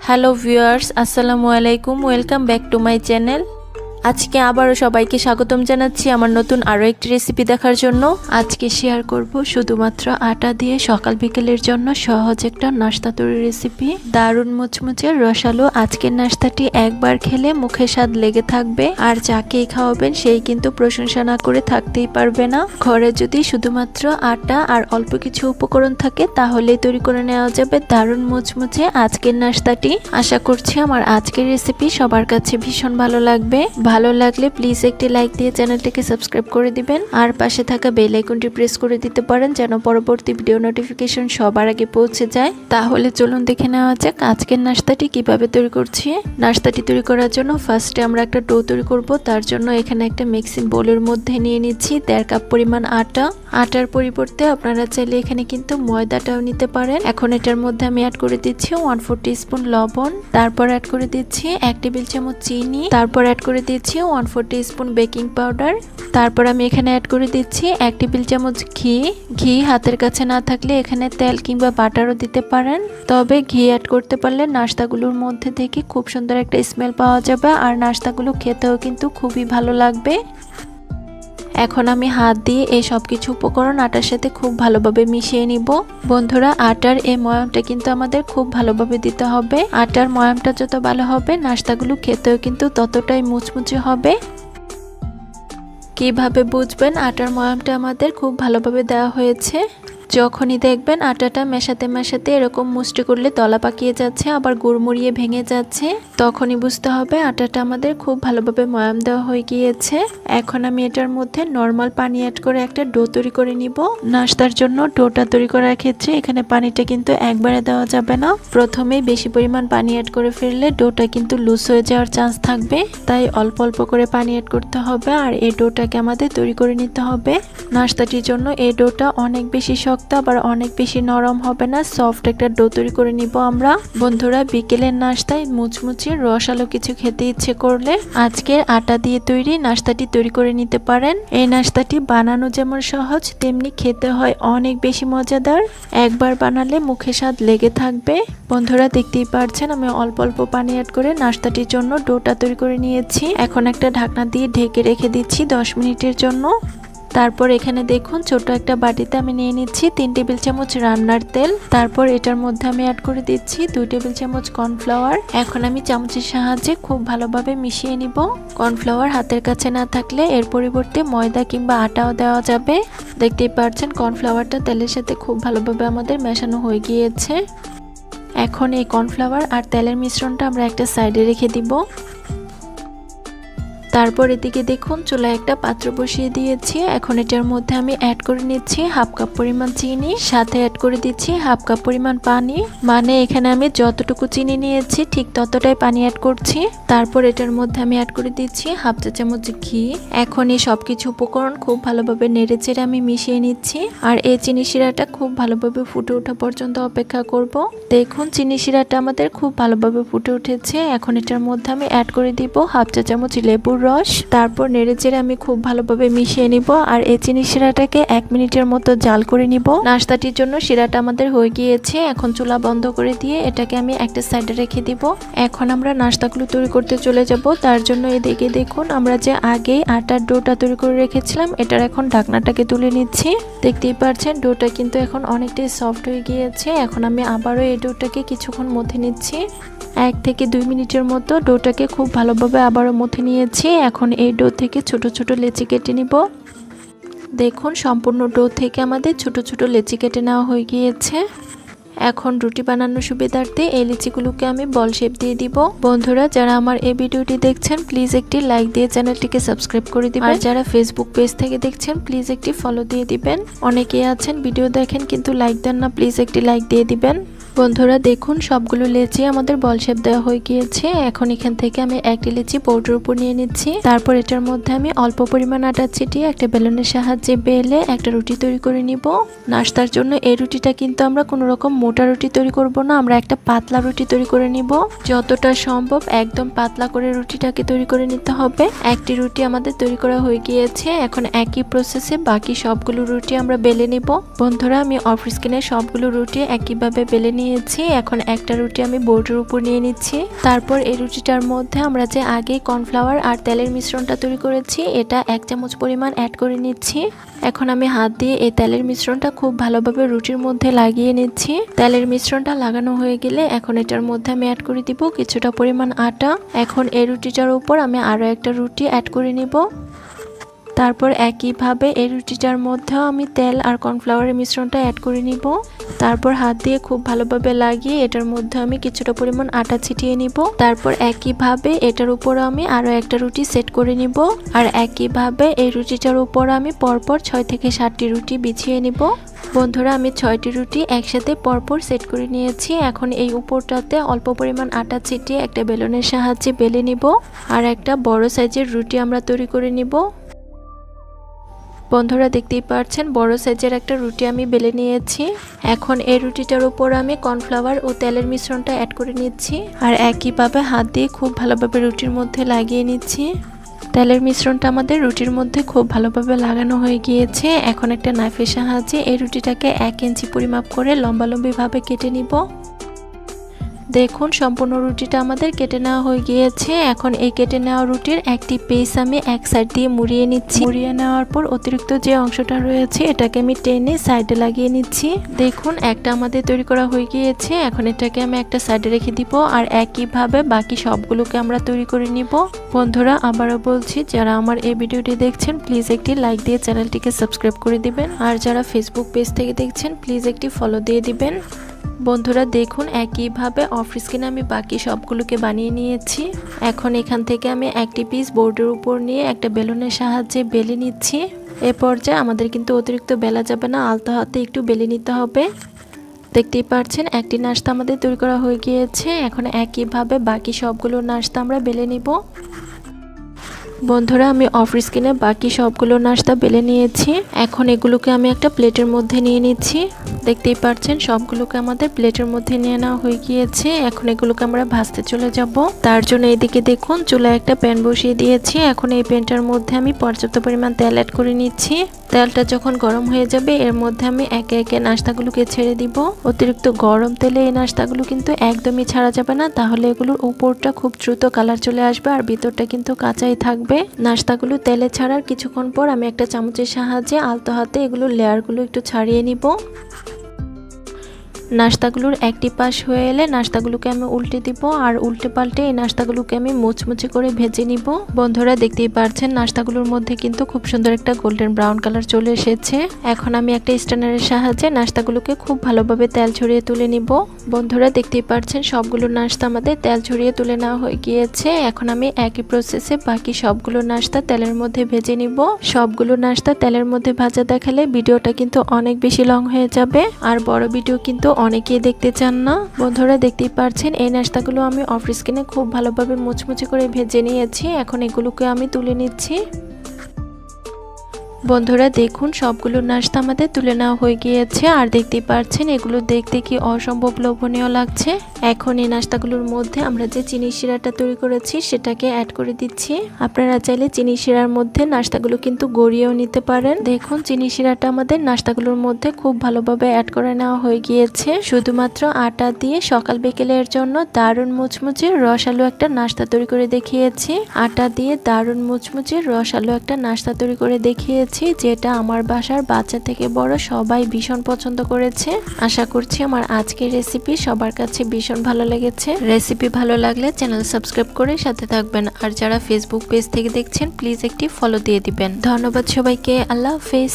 Hello viewers, আসসালামু আলাইকুম। Welcome back to my channel. আজকে আবারও সবাইকে স্বাগতম জানাচ্ছি আমার নতুন আরও একটি রেসিপি দেখার জন্য। আজকে শেয়ার করব শুধুমাত্র আটা দিয়ে সকাল বিকেলের জন্য সহজ একটা নাস্তা তৈরির রেসিপি। দারুণ মুচমুচে রসালো আজকের নাস্তাটি একবার খেলে মুখে স্বাদ লেগে থাকবে, আর যাকেই খাওয়াবেন সেই কিন্তু প্রশংসা না করে থাকতেই পারবে না। ঘরে যদি শুধুমাত্র আটা আর অল্প কিছু উপকরণ থাকে তাহলেই তৈরি করে নেওয়া যাবে দারুণ মুচমুচে আজকের নাস্তাটি। আশা করছি আমার আজকের রেসিপি সবার কাছে ভীষণ ভালো লাগবে। ভালো লাগলে প্লিজ একটি লাইক দিয়ে চ্যানেলটিকে সাবস্ক্রাইব করে দিবেন, আর পাশে থাকা বেল আইকনটি প্রেস করে দিতে পারেন যেন পরবর্তী ভিডিও নোটিফিকেশন সবার আগে পৌঁছে যায়। তাহলে চলুন দেখে নেওয়া যাক আজকের নাস্তাটি কিভাবে তৈরি করছি। নাস্তাটি তৈরি করার জন্য ফার্স্টে আমরা একটা ডো তৈরি করব। তার জন্য এখানে একটা মিক্সিং বোলের মধ্যে নিয়ে নিচ্ছি 1.5 কাপ পরিমাণ আটা। আটার পরিবর্তে আপনারা চাইলে এখানে কিন্তু ময়দাটাও নিতে পারেন। এখন এটার মধ্যে আমি অ্যাড করে দিচ্ছি 1/4 টিস্পুন লবণ, তারপর অ্যাড করে দিচ্ছি 1 টেবিল চামচ চিনি, তারপর অ্যাড করে দিচ্ছি 1/4 টিস্পুন বেকিং পাউডার, তারপর আমি এখানে অ্যাড করে দিচ্ছি 1 টেবিল চামচ ঘি। হাতের কাছে না থাকলে এখানে তেল কিংবা বাটারও দিতে পারেন, তবে ঘি অ্যাড করতে পারলে নাস্তাগুলোর মধ্যে থেকে খুব সুন্দর একটা স্মেল পাওয়া যাবে, আর নাস্তাগুলো খেতেও কিন্তু খুবই ভালো লাগবে। এখন আমি হাত দিয়ে এই সব কিছু উপকরণ আটার সাথে খুব ভালোভাবে মিশিয়ে নিব। বন্ধুরা, আটার এই ময়ামটা কিন্তু আমাদের খুব ভালোভাবে দিতে হবে। আটার ময়ামটা যত ভালো হবে নাস্তাগুলো খেতেও কিন্তু ততটাই মুচমুচে হবে। কিভাবে বুঝবেন আটার ময়ামটা আমাদের খুব ভালোভাবে দেওয়া হয়েছে? যখনই দেখবেন আটাটা মেশাতে মেশাতে এরকম মুষ্টি করলে দলা পাকিয়ে যাচ্ছে, আবার গুড়মুড়িয়ে ভেঙে যাচ্ছে, তখনই বুঝতে হবে আটাটা আমাদের খুব ভালোভাবে ময়াম দেওয়া হয়ে গিয়েছে। এখন আমি এটার মধ্যে নর্মাল পানি অ্যাড করে একটা ডো তৈরি করে নিব। নাস্তার জন্য ডোটা তৈরি করার ক্ষেত্রে এখানে পানিটা কিন্তু একবারে দেওয়া যাবে না। প্রথমেই বেশি পরিমাণ পানি অ্যাড করে ফেললে ডোটা কিন্তু লুজ হয়ে যাওয়ার চান্স থাকবে, তাই অল্প অল্প করে পানি অ্যাড করতে হবে। আর এই ডোটাকে আমাদের তৈরি করে নিতে হবে। নাস্তাটির জন্য এই ডোটা অনেক বেশি আবার অনেক বেশি নরম হবে না, সফট একটা ডো তৈরি করে নিব আমরা। বন্ধুরা, বিকেলের নাস্তায় মুচমুচে রসালো কিছু খেতে ইচ্ছে করলে আজকের আটা দিয়ে তৈরি নাস্তাটি তৈরি করে নিতে পারেন। এই নাস্তাটি বানানো যেমন সহজ, তেমনি খেতে হয় অনেক বেশি মজাদার। একবার বানালে মুখে স্বাদ লেগে থাকবে। বন্ধুরা, দেখতেই পারছেন আমি অল্প অল্প পানি অ্যাড করে নাস্তাটির জন্য ডোটা তৈরি করে নিয়েছি। এখন একটা ঢাকনা দিয়ে ঢেকে রেখে দিচ্ছি 10 মিনিটের জন্য। তারপর এখানে দেখুন ছোট একটা বাটিতে আমি নিয়ে নিচ্ছি 3 টেবিল চামচ রান্নার তেল। তারপর এটার মধ্যে আমি অ্যাড করে দিচ্ছি 2 টেবিল চামচ কর্নফ্লাওয়ার। এখন আমি চামচের সাহায্যে খুব ভালোভাবে মিশিয়ে নিব। কর্নফ্লাওয়ার হাতের কাছে না থাকলে এর পরিবর্তে ময়দা কিংবা আটাও দেওয়া যাবে। দেখতেই পাচ্ছেন কর্নফ্লাওয়ারটা তেলের সাথে খুব ভালোভাবে আমাদের মেশানো হয়ে গিয়েছে। এখন এই কর্নফ্লাওয়ার আর তেলের মিশ্রণটা আমরা একটা সাইডে রেখে দিব। তারপর এদিকে দেখুন চুলায় একটা পাত্র বসিয়ে দিয়েছি। এখন এটার মধ্যে আমি অ্যাড করে নিচ্ছি 1/2 কাপ পরিমাণ চিনি, সাথে অ্যাড করে দিচ্ছি 1/2 কাপ পরিমাণ পানি। মানে এখানে আমি যতটুকু চিনি নিয়েছি ঠিক ততটাই পানি অ্যাড করছি। তারপর এটার মধ্যে আমি অ্যাড করে দিচ্ছি 1/2 চা চামচ ঘি। এখন এই সবকিছু উপকরণ খুব ভালোভাবে নেড়েচেড়ে আমি মিশিয়ে নিচ্ছি, আর এই চিনি শিরাটা খুব ভালোভাবে ফুটে ওঠা পর্যন্ত অপেক্ষা করব। দেখুন চিনি শিরাটা আমাদের খুব ভালোভাবে ফুটে উঠেছে। এখন এটার মধ্যে আমি অ্যাড করে দিব 1/2 চা চামচ লেবুর রস। তারপর নেড়েচেড়ে আমি খুব ভালোভাবে মিশিয়ে নিব, আর এই চিনি শিরাটাকে 1 মিনিটের মতো জাল করে নিব। নাস্তাটির জন্য শিরাটা আমাদের হয়ে গিয়েছে। এখন চুলা বন্ধ করে দিয়ে এটাকে আমি একটা সাইডে রেখে দিব। এখন আমরা নাস্তাগুলো তৈরি করতে চলে যাব। তার জন্য এদিকে দেখুন আমরা যে আগে আটার ডোটা তৈরি করে রেখেছিলাম এটার এখন ঢাকনাটাকে তুলে নিচ্ছি। দেখতেই পাচ্ছেন ডোটা কিন্তু এখন অনেকটাই সফট হয়ে গিয়েছে। এখন আমি আবারও এই ডোটাকে কিছুক্ষণ মথে নিচ্ছি। 1 থেকে 2 মিনিটের মতো ডোটাকে খুব ভালোভাবে আবারও মথে নিয়েছি। এখন এই ডো থেকে ছোট ছোট লেচি কেটে নিব। দেখুন সম্পূর্ণ ডো থেকে আমাদের ছোট ছোট লেচি কেটে নেওয়া হয়ে গিয়েছে। এখন রুটি বানানোর সুবিধার্থে এই লিচিগুলোকে আমি বল শেপ দিয়ে দিব। বন্ধুরা, যারা আমার এই ভিডিওটি দেখছেন প্লিজ একটি লাইক দিয়ে চ্যানেলটিকে সাবস্ক্রাইব করে দিবেন, আর যারা ফেসবুক পেজ থেকে দেখছেন প্লিজ একটি ফলো দিয়ে দিবেন। অনেকেই আছেন ভিডিও দেখেন কিন্তু লাইক দেন না, প্লিজ একটি লাইক দিয়ে দিবেন। বন্ধুরা দেখুন সবগুলো লেচি আমাদের বল শেপ দেওয়া হয়ে গিয়েছে। এখন এখান থেকে আমি একটি লিচি বোর্ডের উপর নিয়ে নিচ্ছি। তারপর এটার মধ্যে আমি অল্প পরিমাণ আটা ছিটিয়ে একটা বেলুনের সাহায্যে বেলে একটা রুটি তৈরি করে নিব। নাস্তার জন্য এই রুটিটা কিন্তু আমরা কোনো রকম মোটা রুটি তৈরি করব না, আমরা একটা পাতলা রুটি তৈরি করে নিব। যতটা সম্ভব একদম পাতলা করে রুটিটাকে তৈরি করে নিতে হবে। একটি রুটি আমাদের তৈরি করা হয়ে গিয়েছে। এখন একই প্রসেসে বাকি সবগুলো রুটি আমরা বেলে নিব। বন্ধুরা, আমি অফ স্ক্রিনে সবগুলো রুটি একইভাবে বেলে নিয়ে নিয়েছি। এখন একটা রুটি আমি বোর্ডের উপর নিয়ে নিচ্ছি। তারপর এই রুটিটার মধ্যে আমরা যে আগে কর্নফ্লাওয়ার আর তেলের মিশ্রণটা তৈরি করেছি এটা 1 চামচ পরিমাণ অ্যাড করে নিচ্ছি। এখন আমি হাত দিয়ে এই তেলের মিশ্রণটা খুব ভালোভাবে রুটির মধ্যে লাগিয়ে নিচ্ছি। তেলের মিশ্রণটা লাগানো হয়ে গেলে এখন এটার মধ্যে আমি অ্যাড করে দিব কিছুটা পরিমাণ আটা। এখন এই রুটিটার উপর আমি আরো একটা রুটি অ্যাড করে নিব। তারপর একইভাবে এই রুটিটার মধ্যেও আমি তেল আর কর্নফ্লাওয়ারের মিশ্রণটা অ্যাড করে নিব। তারপর হাত দিয়ে খুব ভালোভাবে লাগিয়ে এটার মধ্যে আমি কিছুটা পরিমাণ আটা ছিটিয়ে নিব। তারপর একইভাবে এটার উপর আমি আরো একটা রুটি সেট করে নিব। আর একইভাবে এই রুটিটার উপর আমি পরপর 6 থেকে 7টি রুটি বিছিয়ে নিব। বন্ধুরা আমি 6টি রুটি একসাথে পরপর সেট করে নিয়েছি। এখন এই উপরটাতে অল্প পরিমাণ আটা ছিটিয়ে একটা বেলুনের সাহায্যে বেলে নিব। আর একটা বড় সাইজের রুটি আমরা তৈরি করে নিব। বন্ধুরা দেখতেই পাচ্ছেন বড় সাইজের একটা রুটি আমি বেলে নিয়েছি। এখন এই রুটিটার উপর আমি কর্নফ্লাওয়ার ও তেলের মিশ্রণটা অ্যাড করে নিচ্ছি। আর একইভাবে হাত দিয়ে খুব ভালোভাবে রুটির মধ্যে লাগিয়ে নিচ্ছি। তেলের মিশ্রণটা আমাদের রুটির মধ্যে খুব ভালোভাবে লাগানো হয়ে গিয়েছে। এখন একটা নাইফের সাহায্যে এই রুটিটাকে 1 ইঞ্চি পরিমাপ করে লম্বালম্বিভাবে কেটে নিব। দেখুন সম্পূর্ণ রুটিটা আমাদের কেটে নেওয়া হয়ে গিয়েছে। এখন এই কেটে নেওয়া রুটির একটি পিস আমি এক সাইড দিয়ে মুড়িয়ে নিচ্ছি। মুড়িয়ে নেওয়ার পর অতিরিক্ত যে অংশটা রয়েছে এটাকে আমি টেনে সাইডে লাগিয়ে নিচ্ছি। দেখুন একটা আমাদের তৈরি করা হয়ে গিয়েছে। এখন এটাকে আমি একটা সাইডে রেখে দিব। আর একইভাবে বাকি সবগুলোকে আমরা তৈরি করে নিব। বন্ধুরা আবারও বলছি, যারা আমার এই ভিডিওটি দেখছেন প্লিজ একটি লাইক দিয়ে চ্যানেলটিকে সাবস্ক্রাইব করে দিবেন। আর যারা ফেসবুক পেজ থেকে দেখছেন প্লিজ একটি ফলো দিয়ে দিবেন। বন্ধুরা দেখুন একইভাবে অফ স্ক্রিনে আমি বাকি সবগুলোকে বানিয়ে নিয়েছি। এখন এখান থেকে আমি একটি পিস বোর্ডের উপর নিয়ে একটা বেলুনের সাহায্যে বেলে নিচ্ছি। এ পর্যায়ে আমাদের কিন্তু অতিরিক্ত বেলা যাবে না, আলতো হাতে একটু বেলে নিতে হবে। দেখতেই পাচ্ছেন একটি নাস্তা আমাদের তৈরি করা হয়ে গিয়েছে। এখন একইভাবে বাকি সবগুলো নাস্তা আমরা বেলে নিব। বন্ধুরা আমি অফ স্ক্রিনে বাকি সবগুলো নাস্তা বেলে নিয়েছি। এখন এগুলোকে আমি একটা প্লেটের মধ্যে নিয়ে নিচ্ছি। দেখতেই পাচ্ছেন সবগুলোকে আমাদের প্লেটের মধ্যে নিয়ে নেওয়া হয়ে গিয়েছে। এখন এগুলোকে আমরা ভাজতে চলে যাব। তার জন্য এইদিকে দেখুন চুলায় একটা প্যান বসিয়ে দিয়েছি। এখন এই প্যানটার মধ্যে আমি পর্যাপ্ত পরিমাণ তেল অ্যাড করে নিচ্ছি। তেলটা যখন গরম হয়ে যাবে এর মধ্যে আমি একে একে নাস্তাগুলোকে ছেড়ে দিব। অতিরিক্ত গরম তেলে এই নাস্তাগুলো কিন্তু একদমই ছাড়া যাবে না, তাহলে এগুলোর উপরটা খুব দ্রুত কালার চলে আসবে আর ভিতরটা কিন্তু কাঁচাই থাকবে। নাস্তাগুলো তেলে ছাড়ার কিছুক্ষণ পর আমি একটা চামচের সাহায্যে আলতো হাতে এগুলোর লেয়ারগুলো একটু ছাড়িয়ে নিব। নাস্তাগুলোর একটি পাশ হয়ে এলে নাস্তাগুলোকে আমি উল্টে দিব। আর উল্টে পাল্টে এই নাস্তাগুলোকে আমি মুচমুচে করে ভেজে নিব। বন্ধুরা দেখতেই পাচ্ছেন নাস্তাগুলোর মধ্যে কিন্তু খুব সুন্দর একটা গোল্ডেন ব্রাউন কালার চলে এসেছে। এখন আমি একটা স্ট্যান্ডারের সাহায্যে নাস্তাগুলোকে খুব ভালোভাবে তেল ছড়িয়ে তুলে নিব। বন্ধুরা দেখতেই পাচ্ছেন সবগুলো নাস্তা আমাদের তেল ছড়িয়ে তুলে নেওয়া হয়ে গিয়েছে। এখন আমি একই প্রসেসে বাকি সবগুলো নাস্তা তেলের মধ্যে ভেজে নিব। সবগুলো নাস্তা তেলের মধ্যে ভাজা দেখালে ভিডিওটা কিন্তু অনেক বেশি লং হয়ে যাবে আর বড় ভিডিও কিন্তু অনেকেই দেখতে চান না। বন্ধুরা দেখতেই পাচ্ছেন এই নাস্তাগুলো আমি অফ স্ক্রিনে খুব ভালোভাবে মুচমুচে করে ভেজে নিয়েছি। এখন এগুলোকে আমি তুলে নিচ্ছি। বন্ধুরা দেখুন সবগুলো নাস্তা আমাদের তুলে নেওয়া হয়ে গিয়েছে। আর দেখতেই পাচ্ছেন এগুলো দেখতে কি অসম্ভব লোভনীয় লাগছে। এখন এই নাস্তাগুলোর মধ্যে আমরা যে চিনি শিরাটা তৈরি করেছি সেটাকে অ্যাড করে দিচ্ছি। আপনারা চাইলে চিনি শিরার মধ্যে নাস্তাগুলো কিন্তু গড়িয়েও নিতে পারেন। দেখুন চিনি শিরাটা আমাদের নাস্তাগুলোর মধ্যে খুব ভালোভাবে অ্যাড করে নেওয়া হয়ে গিয়েছে। শুধুমাত্র আটা দিয়ে সকাল বিকেলের জন্য দারুণ মুচমুচে রসালো একটা নাস্তা তৈরি করে দেখিয়েছি। আটা দিয়ে দারুণ মুচমুচে রসালো একটা নাস্তা তৈরি করে দেখিয়েছি, যেটা আমার বাসার বাচ্চা থেকে বড় সবাই ভীষণ পছন্দ করেছে। আশা করছি আমার আজকের রেসিপি সবার কাছে ভীষণ ভালো লেগেছে। রেসিপি ভালো লাগলে চ্যানেল সাবস্ক্রাইব করে সাথে থাকবেন। আর যারা ফেসবুক পেজ থেকে দেখছেন প্লিজ একটি ফলো দিয়ে দিবেন। ধন্যবাদ সবাইকে। আল্লাহ হাফেজ।